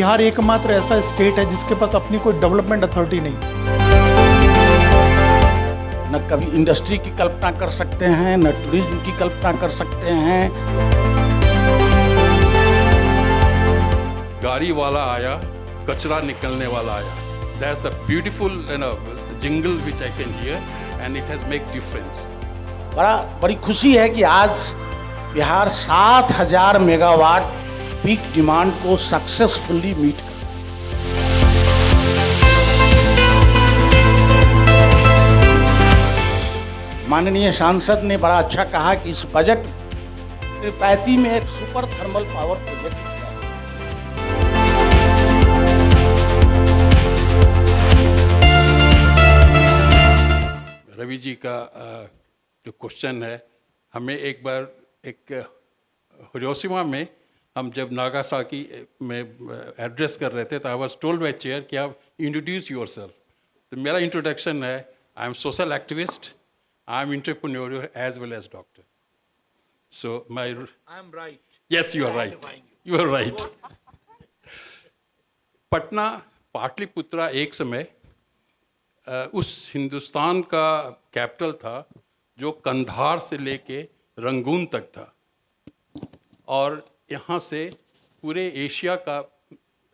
बिहार एकमात्र ऐसा स्टेट है जिसके पास अपनी कोई डेवलपमेंट अथॉरिटी नहीं। न कभी इंडस्ट्री की कल्पना कर सकते हैं, न टूरिज्म की कल्पना कर सकते हैं। गाड़ी वाला आया, कचरा निकलने वाला आया. That's the beautiful jingle which I can hear, and it has make difference. बड़ी खुशी है कि आज बिहार 7,000 मेगावाट पीक डिमांड को सक्सेसफुली मीट कर। माननीय सांसद ने बड़ा अच्छा कहा कि इस बजट त्रिपैती में एक सुपर थर्मल पावर प्रोजेक्ट किया है। रवि जी का जो क्वेश्चन है, हमें एक बार एक हिरोशिमा में हम जब नागासाकी में एड्रेस कर रहे थे तो I was told by chair कि आप इंट्रोड्यूस योरसेल्फ। तो मेरा इंट्रोडक्शन है, I am social activist, I am entrepreneur as well as doctor. So my I am right. Yes you are right, you are right. Patna Pataliputra एक समय उस हिंदुस्तान का capital था जो कंधार से लेके रंगून तक था, और यहाँ से पूरे एशिया का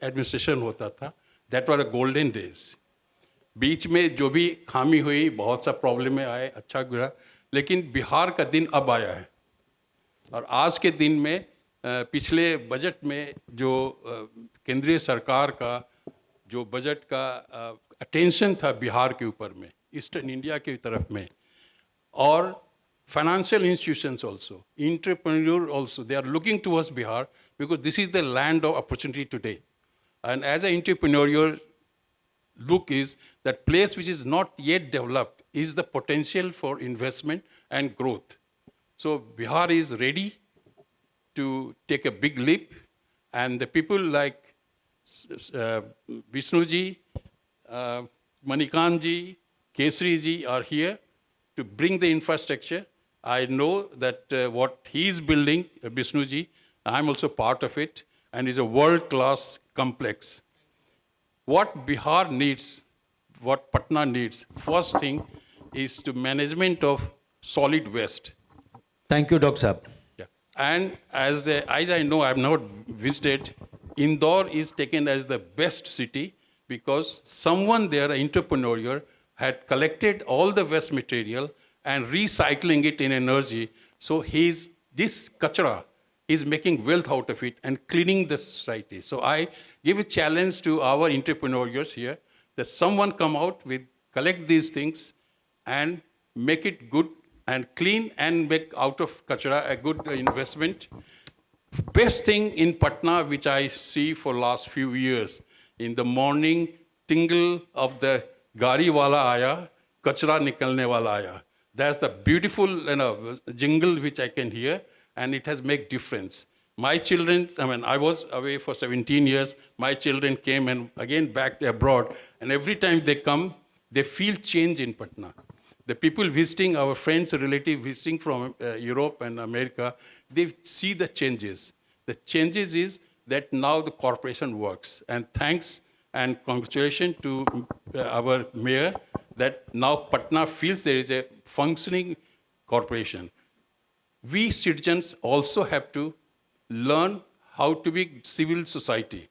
एडमिनिस्ट्रेशन होता था। That was the golden days. बीच में जो भी खामी हुई, बहुत सा प्रॉब्लम में आए, अच्छा गुजरा, लेकिन बिहार का दिन अब आया है। और आज के दिन में पिछले बजट में जो केंद्रीय सरकार का जो बजट का अटेंशन था बिहार के ऊपर में, ईस्टर्न इंडिया की तरफ में, और financial institutions also, entrepreneur also, they are looking towards Bihar because this is the land of opportunity today. And as an entrepreneur, your look is that place which is not yet developed is the potential for investment and growth. So Bihar is ready to take a big leap, and the people like Vishnuji, Manikanji, Kesri ji are here to bring the infrastructure. I know that what he is building, Vishnuji, I'm also part of it, and is a world-class complex. What Bihar needs, what Patna needs, first thing is the management of solid waste. Thank you, Dr. Saab. Yeah. And as I know, I have not visited, Indore is taken as the best city because someone there, an entrepreneur, had collected all the waste material and recycling it in energy. So this kachra is making wealth out of it and cleaning the society. So I give a challenge to our entrepreneurs here that someone come out with, collect these things and make it good and clean and make out of kachra a good investment. Best thing in Patna, which I see for last few years, in the morning, tingle of the gari wala aaya, kachra nikalne wala aaya. That's the beautiful jingle which I can hear, and it has made difference. My children, I was away for 17 years. My children came and again back abroad, and every time they come, they feel change in Patna. The people visiting, our friends, relatives visiting from Europe and America, they see the changes. The changes is that now the corporation works, and thanks and congratulations to our mayor that now Patna feels there is a functioning corporation. We citizens also have to learn how to be civil society.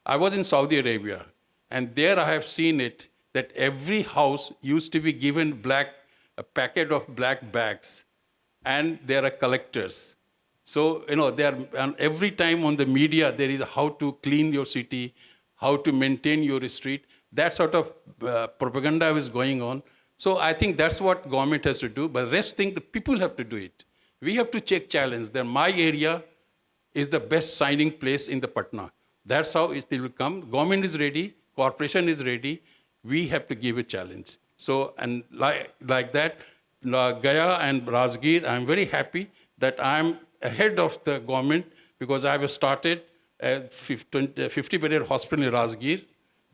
I was in Saudi Arabia, and there I have seen it that every house used to be given a packet of black bags, and there are collectors. So, and every time on the media there is how to clean your city, how to maintain your street. That sort of propaganda is going on. So I think that's what government has to do. But the rest thing, the people have to do it. We have to check challenge that my area is the best signing place in the Patna. That's how it will come. Government is ready. Corporation is ready. We have to give a challenge. So, and like that, Gaya and Rajgir, I'm very happy that I'm ahead of the government because I have started a 50-bedded hospital in Rajgir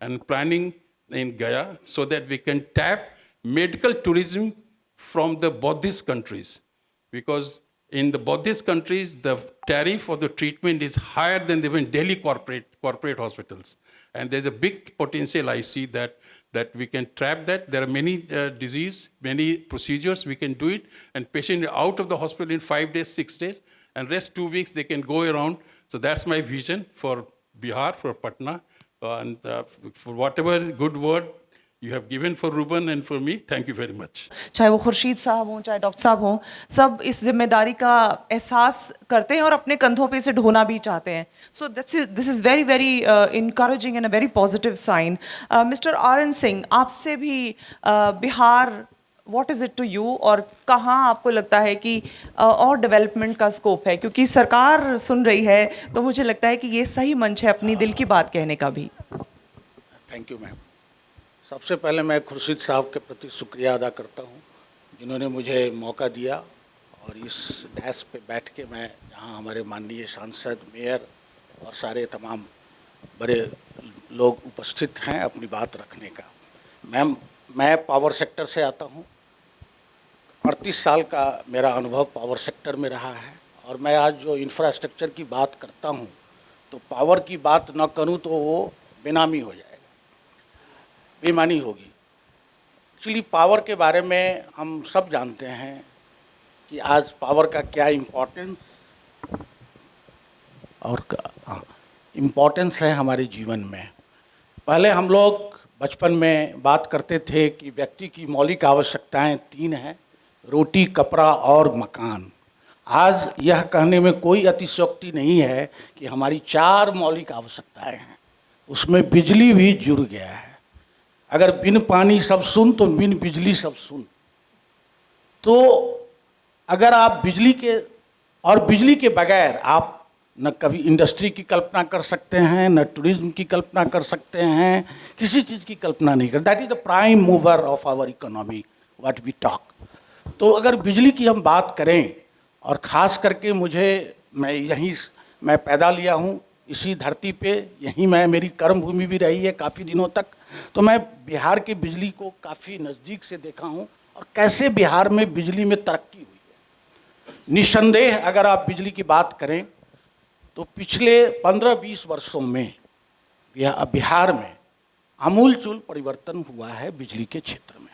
and planning in Gaya so that we can tap medical tourism from the Buddhist countries. Because in the both these countries, the tariff of the treatment is higher than even Delhi corporate hospitals. And there's a big potential I see that we can trap that. There are many disease, many procedures, we can do it, and patient out of the hospital in 5 days, 6 days, and rest 2 weeks they can go around. So that's my vision for Bihar, for Patna, and for whatever good word you have given for Ruben and for me, thank you very much. चाहे वो खुर्शीद साहब हों, चाहे doctor साहब हों, सब इस जिम्मेदारी का एहसास करते हैं और अपने कंधों पे इसे ढोना भी चाहते हैं. So this is very very encouraging and a very positive sign. Mister R N. Singh, आपसे भी Bihar, what is it to you, और कहाँ आपको लगता है कि और डेवलपमेंट का स्कोप है? क्योंकि सरकार सुन रही है, तो मुझे लगता है कि ये सही मंच है अपनी दिल की बात कहने का भी. Thank you ma'am. सबसे पहले मैं खुर्शीद साहब के प्रति शुक्रिया अदा करता हूँ, जिन्होंने मुझे मौका दिया और इस डैश पे बैठ के मैं, जहाँ हमारे माननीय सांसद, मेयर और सारे तमाम बड़े लोग उपस्थित हैं, अपनी बात रखने का. मैम, मैं पावर सेक्टर से आता हूँ. 38 साल का मेरा अनुभव पावर सेक्टर में रहा है, और मैं आज जो इंफ्रास्ट्रक्चर की बात करता हूँ, तो पावर की बात न करूँ तो वो बेनामी हो जाएगा, बेईमानी होगी. एक्चुअली पावर के बारे में हम सब जानते हैं कि आज पावर का क्या इम्पोर्टेंस और इम्पोर्टेंस है हमारे जीवन में. पहले हम लोग बचपन में बात करते थे कि व्यक्ति की मौलिक आवश्यकताएं 3 हैं: रोटी, कपड़ा और मकान. आज यह कहने में कोई अतिशयोक्ति नहीं है कि हमारी 4 मौलिक आवश्यकताएं हैं, उसमें बिजली भी जुड़ गया है. अगर बिन पानी सब सुन तो बिन बिजली सब सुन. तो अगर आप बिजली के बगैर आप न कभी इंडस्ट्री की कल्पना कर सकते हैं, न टूरिज्म की कल्पना कर सकते हैं, किसी चीज़ की कल्पना नहीं कर. That is the prime mover of our economy, what we talk. तो अगर बिजली की हम बात करें, और ख़ास करके मैं पैदा लिया हूँ इसी धरती पे, यहीं मेरी कर्म भूमि भी रही है काफ़ी दिनों तक, तो मैं बिहार की बिजली को काफ़ी नज़दीक से देखा हूँ और कैसे बिहार में बिजली में तरक्की हुई है. निस्संदेह अगर आप बिजली की बात करें तो पिछले 15-20 वर्षों में बिहार में आमूलचूल परिवर्तन हुआ है बिजली के क्षेत्र में.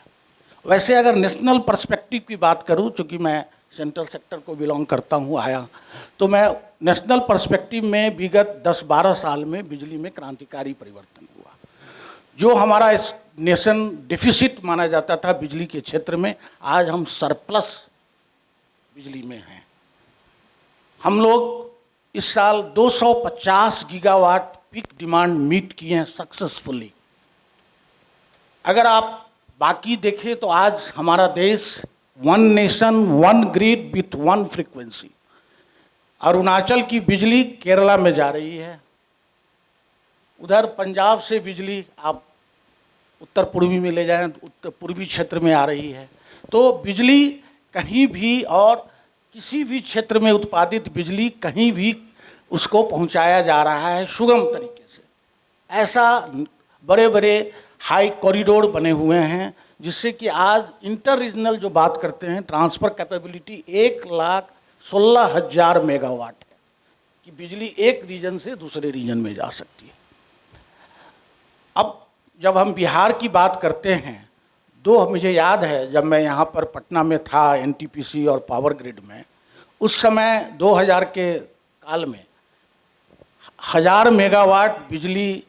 वैसे अगर नेशनल पर्सपेक्टिव की बात करूँ, चूँकि मैं सेंट्रल सेक्टर को बिलोंग करता हूँ आया, तो मैं नेशनल पर्सपेक्टिव में विगत 10-12 साल में बिजली में क्रांतिकारी परिवर्तन हुआ. जो हमारा इस नेशन डेफिसिट माना जाता था बिजली के क्षेत्र में, आज हम सरप्लस बिजली में हैं. हम लोग इस साल 250 गीगावाट पीक डिमांड मीट किए हैं सक्सेसफुली. अगर आप बाकी देखें तो आज हमारा देश 1 nation 1 grid with 1 frequency. Arunachal की बिजली केरला में जा रही है, उधर पंजाब से बिजली आप उत्तर पूर्वी में ले जाएं, उत्तर पूर्वी क्षेत्र में आ रही है. तो बिजली कहीं भी और किसी भी क्षेत्र में उत्पादित बिजली कहीं भी उसको पहुंचाया जा रहा है सुगम तरीके से. ऐसा बड़े बड़े हाई कॉरिडोर बने हुए हैं, जिससे कि आज इंटर रीजनल जो बात करते हैं, ट्रांसफ़र कैपेबिलिटी 1,16,000 मेगावाट है कि बिजली एक रीजन से दूसरे रीजन में जा सकती है. अब जब हम बिहार की बात करते हैं, मुझे याद है जब मैं यहाँ पर पटना में था एनटीपीसी और पावर ग्रिड में, उस समय 2000 के काल में 1000 मेगावाट बिजली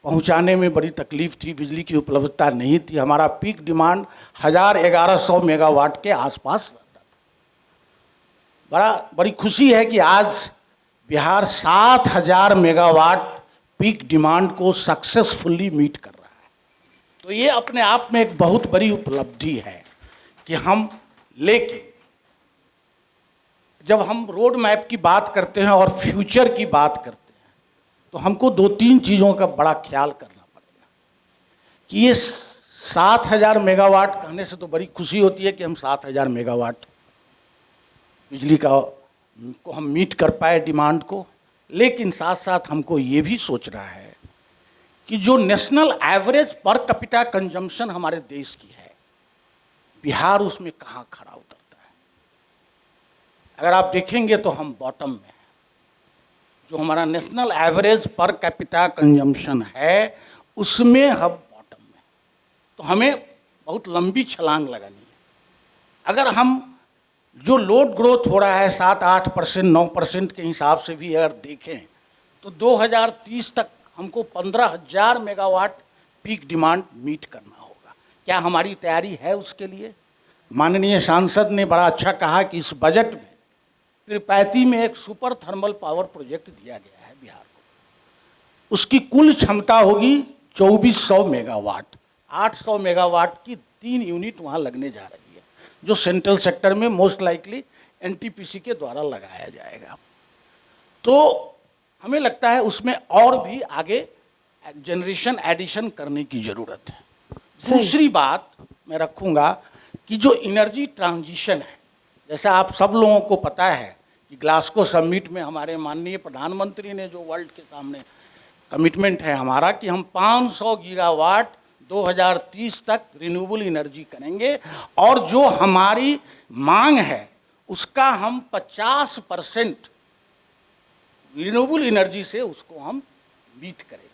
पहुंचाने में बड़ी तकलीफ़ थी, बिजली की उपलब्धता नहीं थी. हमारा पीक डिमांड 1100 मेगावाट के आसपास रहता था. बड़ी खुशी है कि आज बिहार 7000 मेगावाट पीक डिमांड को सक्सेसफुली मीट कर रहा है. तो ये अपने आप में एक बहुत बड़ी उपलब्धि है कि हम लेके, जब हम रोड मैप की बात करते हैं और फ्यूचर की बात करते हैं, तो हमको 2-3 चीज़ों का बड़ा ख्याल करना पड़ेगा कि ये 7000 मेगावाट कहने से तो बड़ी खुशी होती है कि हम 7000 मेगावाट बिजली को हम मीट कर पाए डिमांड को, लेकिन साथ साथ हमको ये भी सोचना है कि जो national average per capita consumption हमारे देश की है, बिहार उसमें कहाँ खड़ा उतरता है. अगर आप देखेंगे तो हम बॉटम में हैं। जो हमारा national average per capita consumption है उसमें हम बॉटम में हैं। तो हमें बहुत लंबी छलांग लगानी है। अगर हम जो लोड ग्रोथ हो रहा है 7-8%, 9% के हिसाब से भी अगर देखें तो 2030 तक हमको 15,000 मेगावाट पीक डिमांड मीट करना होगा। क्या हमारी तैयारी है उसके लिए? माननीय सांसद ने बड़ा अच्छा कहा कि इस बजट में त्रिपैती में एक सुपर थर्मल पावर प्रोजेक्ट दिया गया है बिहार को। उसकी कुल क्षमता होगी 2400 मेगावाट। 800 मेगावाट की 3 यूनिट वहाँ लगने जा रही है, जो सेंट्रल सेक्टर में मोस्ट लाइकली एनटीपीसी के द्वारा लगाया जाएगा। तो हमें लगता है उसमें और भी आगे जनरेशन एडिशन करने की ज़रूरत है। दूसरी बात मैं रखूँगा कि जो एनर्जी ट्रांजिशन है, जैसा आप सब लोगों को पता है कि ग्लासगो समिट में हमारे माननीय प्रधानमंत्री ने जो वर्ल्ड के सामने कमिटमेंट है हमारा कि हम 500 गीगावाट 2030 तक रिन्यूएबल एनर्जी करेंगे और जो हमारी मांग है उसका हम 50% रिन्यूएबल एनर्जी से उसको हम मीट करेंगे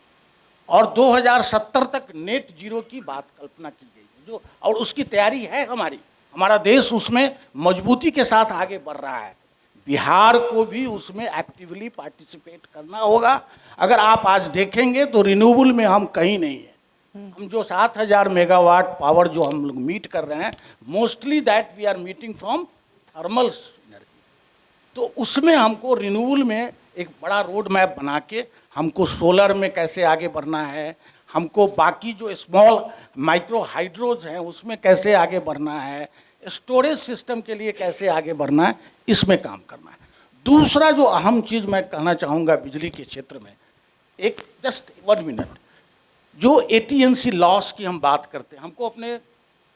और 2070 तक नेट जीरो की बात कल्पना की गई है जो, और उसकी तैयारी है हमारा देश उसमें मजबूती के साथ आगे बढ़ रहा है। बिहार को भी उसमें एक्टिवली पार्टिसिपेट करना होगा। अगर आप आज देखेंगे तो रिन्यूएबल में हम कहीं नहीं है। हम जो 7,000 मेगावाट पावर जो हम लोग मीट कर रहे हैं, mostly that we are meeting from thermal energy. तो उसमें हमको रिन्यूएबल में एक बड़ा रोड मैप बना के हमको सोलर में कैसे आगे बढ़ना है, हमको बाकी जो स्मॉल माइक्रो हाइड्रोज हैं उसमें कैसे आगे बढ़ना है, स्टोरेज सिस्टम के लिए कैसे आगे बढ़ना है, इसमें काम करना है। दूसरा जो अहम चीज़ मैं कहना चाहूँगा बिजली के क्षेत्र में, एक जस्ट 1 मिनट, जो एटीएनसी लॉस की हम बात करते हैं, हमको अपने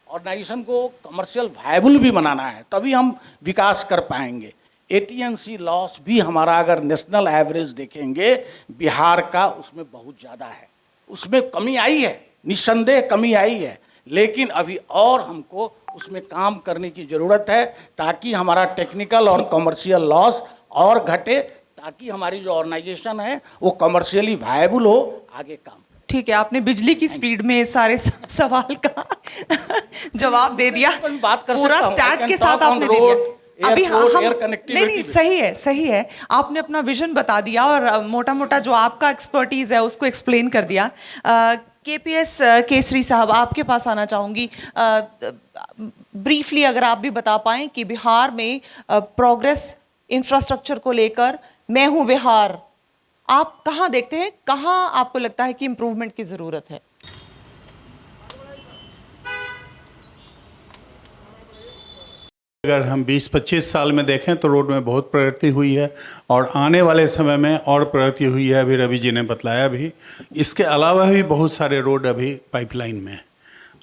ऑर्गेनाइजेशन को कमर्शियल वायबल भी बनाना है, तभी हम विकास कर पाएंगे। एटीएनसी लॉस भी हमारा अगर नेशनल एवरेज देखेंगे बिहार का उसमें बहुत ज़्यादा है। उसमें कमी आई है, निस्संदेह कमी आई है, लेकिन अभी और हमको उसमें काम करने की ज़रूरत है ताकि हमारा टेक्निकल और कमर्शियल लॉस और घटे, ताकि हमारी जो ऑर्गेनाइजेशन है वो कमर्शियली वायबल हो, आगे काम। ठीक है, आपने बिजली की स्पीड में सारे सवाल का जवाब दे दिया। बात कर पूरा सकता हूं, स्टैट के साथ आपने दे दिया। अभी हम नहीं, सही है, आपने अपना विजन बता दिया और मोटा मोटा जो आपका एक्सपर्टीज है उसको एक्सप्लेन कर दिया। केपीएस केसरी साहब, आपके पास आना चाहूँगी। ब्रीफली अगर आप भी बता पाएं कि बिहार में प्रोग्रेस इंफ्रास्ट्रक्चर को लेकर, मैं हूँ बिहार, आप कहाँ देखते हैं, कहाँ आपको लगता है कि इम्प्रूवमेंट की ज़रूरत है? अगर हम 20-25 साल में देखें तो रोड में बहुत प्रगति हुई है और आने वाले समय में और प्रगति हुई है, अभी रवि जी ने बतलाया भी। इसके अलावा भी बहुत सारे रोड अभी पाइपलाइन में हैं।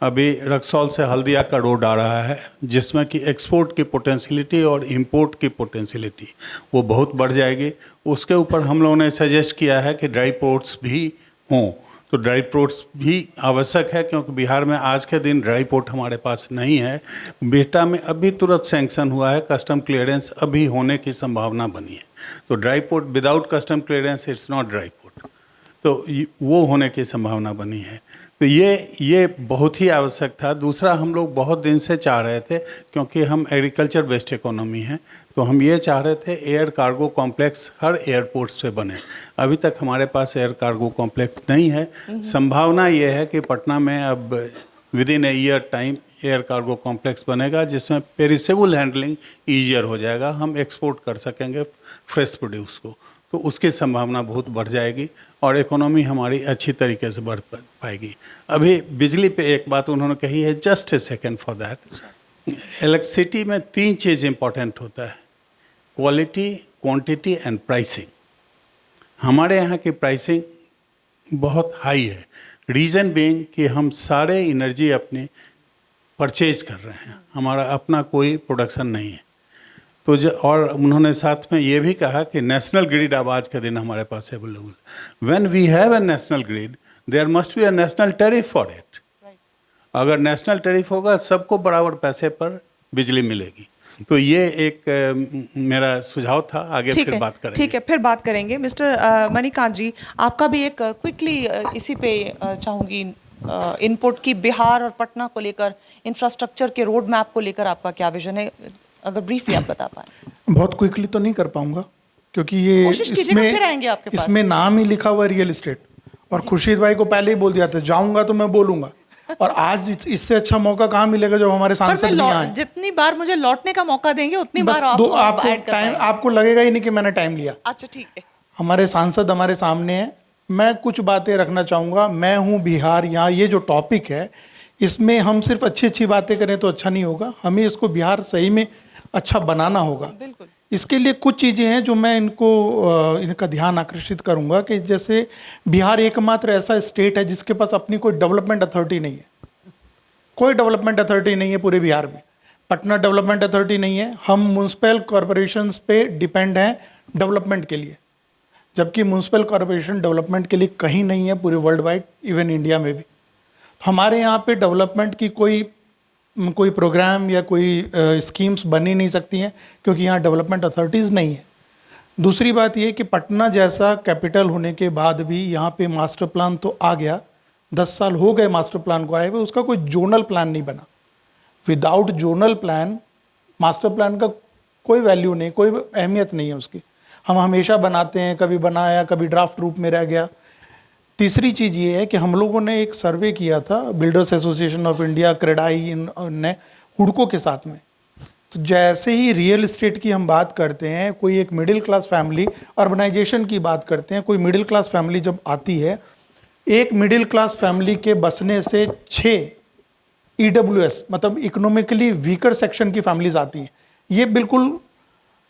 अभी रक्सौल से हल्दिया का रोड आ रहा है जिसमें कि एक्सपोर्ट की पोटेंशियलिटी और इंपोर्ट की पोटेंशियलिटी वो बहुत बढ़ जाएगी। उसके ऊपर हम लोगों ने सजेस्ट किया है कि ड्राई पोर्ट्स भी हों, तो ड्राई पोर्ट्स भी आवश्यक है क्योंकि बिहार में आज के दिन ड्राई पोर्ट हमारे पास नहीं है। बेहटा में अभी तुरंत सैंक्शन हुआ है, कस्टम क्लियरेंस अभी होने की संभावना बनी है। तो dry port without custom clearance it's not dry port, तो वो होने की संभावना बनी है। तो ये बहुत ही आवश्यक था। दूसरा, हम लोग बहुत दिन से चाह रहे थे क्योंकि हम एग्रीकल्चर बेस्ड इकोनॉमी हैं, तो हम ये चाह रहे थे एयर कार्गो कॉम्प्लेक्स हर एयरपोर्ट्स पे बने। अभी तक हमारे पास एयर कार्गो कॉम्प्लेक्स नहीं है। संभावना ये है कि पटना में अब with in a year time air cargo complex बनेगा जिसमें पेरिसेबल हैंडलिंग ईजियर हो जाएगा, हम एक्सपोर्ट कर सकेंगे फ्रेश प्रोड्यूस को, तो उसकी संभावना बहुत बढ़ जाएगी और इकोनॉमी हमारी अच्छी तरीके से बढ़ पाएगी। अभी बिजली पे एक बात उन्होंने कही है, just a second for that. Electricity में 3 चीज़ इंपॉर्टेंट होता है, क्वालिटी, क्वांटिटी एंड प्राइसिंग। हमारे यहाँ की प्राइसिंग बहुत हाई है, रीज़न बीइंग कि हम सारे एनर्जी अपनी परचेज कर रहे हैं, हमारा अपना कोई प्रोडक्शन नहीं है। तो और उन्होंने साथ में ये भी कहा कि नेशनल ग्रिड अब आज के दिन हमारे पास available. When we have a national grid there must be a national tariff for it. अगर नेशनल टैरिफ होगा सबको बराबर पैसे पर बिजली मिलेगी। तो ये एक मेरा सुझाव था, आगे ठीक फिर है, बात करेंगे। ठीक है, फिर बात करेंगे। मिस्टर मणिकांत जी, आपका भी एक क्विकली इसी पे चाहूंगी इनपुट की बिहार और पटना को लेकर इंफ्रास्ट्रक्चर के रोड मैप को लेकर आपका क्या विजन है, अगर ब्रीफली आप बता पाए। बहुत क्विकली तो नहीं कर पाऊंगा क्योंकि ये कोशिश कीजिएगा, फिर आएंगे आपके पास। इसमें नाम ही लिखा हुआ है रियल एस्टेट, और खुर्शीद भाई को पहले ही बोल दिया था जाऊंगा तो मैं बोलूंगा, और आज इससे अच्छा मौका कहाँ मिलेगा जब हमारे पर सांसद नहीं आए। जितनी बार मुझे लौटने का मौका देंगे उतनी बस बार दो आपको आपको ऐड कर टाइम, पाएंगे। आपको लगेगा ही नहीं कि मैंने टाइम लिया। अच्छा ठीक है, हमारे सांसद हमारे सामने हैं, मैं कुछ बातें रखना चाहूँगा। मैं हूँ बिहार, यहाँ ये जो टॉपिक है इसमें हम सिर्फ अच्छी अच्छी बातें करें तो अच्छा नहीं होगा, हमें इसको बिहार सही में अच्छा बनाना होगा। बिल्कुल। इसके लिए कुछ चीज़ें हैं जो मैं इनका ध्यान आकर्षित करूँगा कि जैसे बिहार एकमात्र ऐसा स्टेट है जिसके पास अपनी कोई डेवलपमेंट अथॉरिटी नहीं है। कोई डेवलपमेंट अथॉरिटी नहीं है पूरे बिहार में। पटना डेवलपमेंट अथॉरिटी नहीं है। हम म्यूनसिपल कॉरपोरेशंस पे डिपेंड हैं डेवलपमेंट के लिए, जबकि म्यूनसिपल कॉरपोरेशन डेवलपमेंट के लिए कहीं नहीं है पूरे वर्ल्ड वाइड, इवन इंडिया में भी। हमारे यहाँ पे डेवलपमेंट की कोई प्रोग्राम या कोई स्कीम्स बन ही नहीं सकती हैं क्योंकि यहाँ डेवलपमेंट अथॉरिटीज़ नहीं है। दूसरी बात ये कि पटना जैसा कैपिटल होने के बाद भी यहाँ पे मास्टर प्लान तो आ गया, 10 साल हो गए मास्टर प्लान को आए हुए, उसका कोई जोनल प्लान नहीं बना। Without zonal plan master plan का कोई वैल्यू नहीं, कोई अहमियत नहीं है उसकी। हम हमेशा बनाते हैं, कभी बनाया कभी ड्राफ्ट रूप में रह गया। तीसरी चीज़ ये है कि हम लोगों ने एक सर्वे किया था builders association of India, CREDAI ने हुडको के साथ में। तो जैसे ही रियल इस्टेट की हम बात करते हैं, कोई एक मिडिल क्लास फैमिली, अर्बनाइजेशन की बात करते हैं, कोई मिडिल क्लास फैमिली जब आती है, एक मिडिल क्लास फैमिली के बसने से 6 EWS मतलब इकोनॉमिकली वीकर सेक्शन की फैमिलीज आती हैं। ये बिल्कुल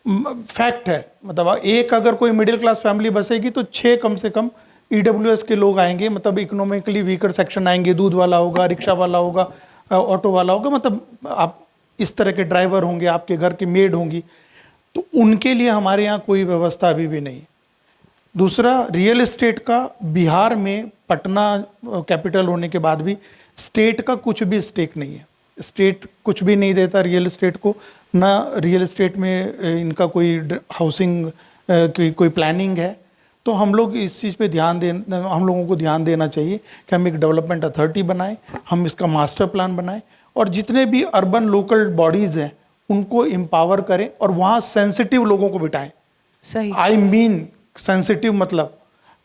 फैक्ट है। मतलब एक अगर कोई मिडिल क्लास फैमिली बसेगी तो 6 कम से कम EWS के लोग आएंगे, मतलब इकोनॉमिकली वीकर सेक्शन आएंगे। दूध वाला होगा, रिक्शा वाला होगा, ऑटो वाला होगा, मतलब आप इस तरह के ड्राइवर होंगे, आपके घर की मेड होंगी। तो उनके लिए हमारे यहाँ कोई व्यवस्था अभी भी नहीं। दूसरा, रियल एस्टेट का बिहार में पटना कैपिटल होने के बाद भी स्टेट का कुछ भी स्टेक नहीं है। स्टेट कुछ भी नहीं देता रियल एस्टेट को, ना रियल एस्टेट में इनका कोई हाउसिंग की कोई प्लानिंग है। तो हम लोग इस चीज़ पे हम लोगों को ध्यान देना चाहिए कि हम एक डेवलपमेंट अथॉरिटी बनाएं, हम इसका मास्टर प्लान बनाएं, और जितने भी अर्बन लोकल बॉडीज़ हैं उनको एम्पावर करें और वहाँ सेंसिटिव लोगों को बिठाएं। सही। आई मीन सेंसिटिव मतलब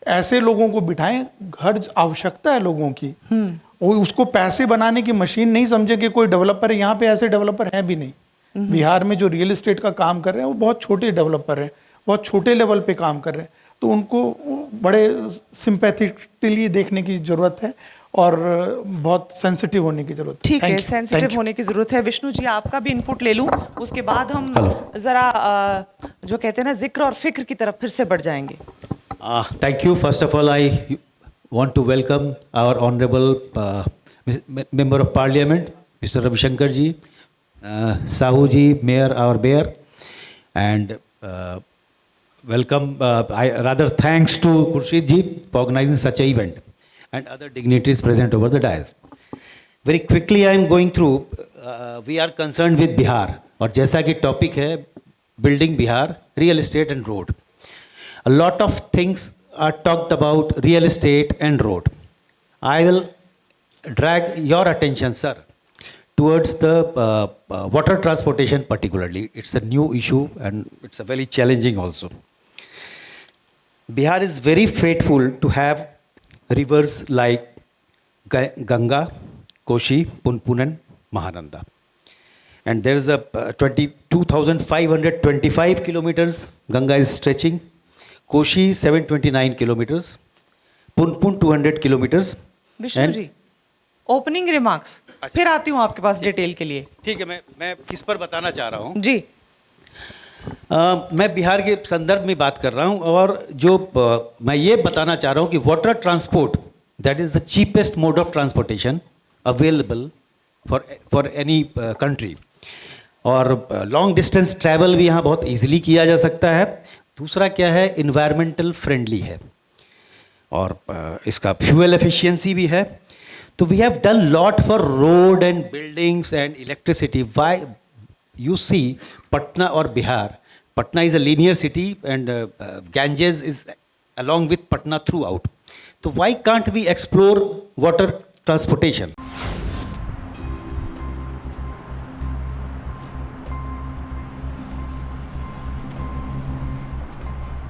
ऐसे लोगों को बिठाएं, घर आवश्यकता है लोगों की, और उसको पैसे बनाने की मशीन नहीं समझे कि कोई डेवलपर है। यहाँ पे ऐसे डेवलपर हैं भी नहीं। बिहार में जो रियल एस्टेट का काम कर रहे हैं वो बहुत छोटे डेवलपर हैं, बहुत छोटे लेवल पे काम कर रहे हैं। तो उनको बड़े सिंपैथेटिकली देखने की ज़रूरत है और बहुत सेंसिटिव होने की ज़रूरत है। ठीक है, Thank you. Sensitive Thank you. होने की ज़रूरत है। विष्णु जी, आपका भी इनपुट ले लूँ, उसके बाद हम ज़रा जो कहते हैं ना जिक्र और फिक्र की तरफ फिर से बढ़ जाएंगे। Thank you. First of all, I want to welcome our honorable member of parliament, Mr. Ravi Shankar ji, Sahu ji, our mayor, and welcome. Rather thanks to Khurshid ji for organizing such an event and other dignitaries present over the dais. Very quickly, I am going through. We are concerned with Bihar, और जैसा कि topic है building Bihar, real estate and road. A lot of things are talked about real estate and road. I will drag your attention, sir, towards the water transportation particularly. It's a new issue and it's a very challenging also. Bihar is very faithful to have rivers like Ganga, Koshi, Punpun and Mahananda. And there is a 22,525 kilometers Ganga is stretching. Koshi 729 kilometers, Punpun 200 kilometers. Vishnu ji, opening remarks, फिर आती हूँ आपके पास detail के लिए। ठीक है, मैं किस पर बताना चाह रहा हूँ जी। मैं बिहार के संदर्भ में बात कर रहा हूँ, और जो मैं ये बताना चाह रहा हूँ कि water transport, that is the cheapest mode of transportation available for any country, और लॉन्ग डिस्टेंस ट्रैवल भी यहाँ बहुत ईजिली किया जा सकता है। दूसरा क्या है, इन्वायरमेंटल फ्रेंडली है, और इसका फ्यूल एफिशिएंसी भी है। तो we have done lot for road and buildings and electricity. Why you see Patna or Bihar, Patna is a linear city and Ganges is along with Patna throughout. So why can't we explore water transportation?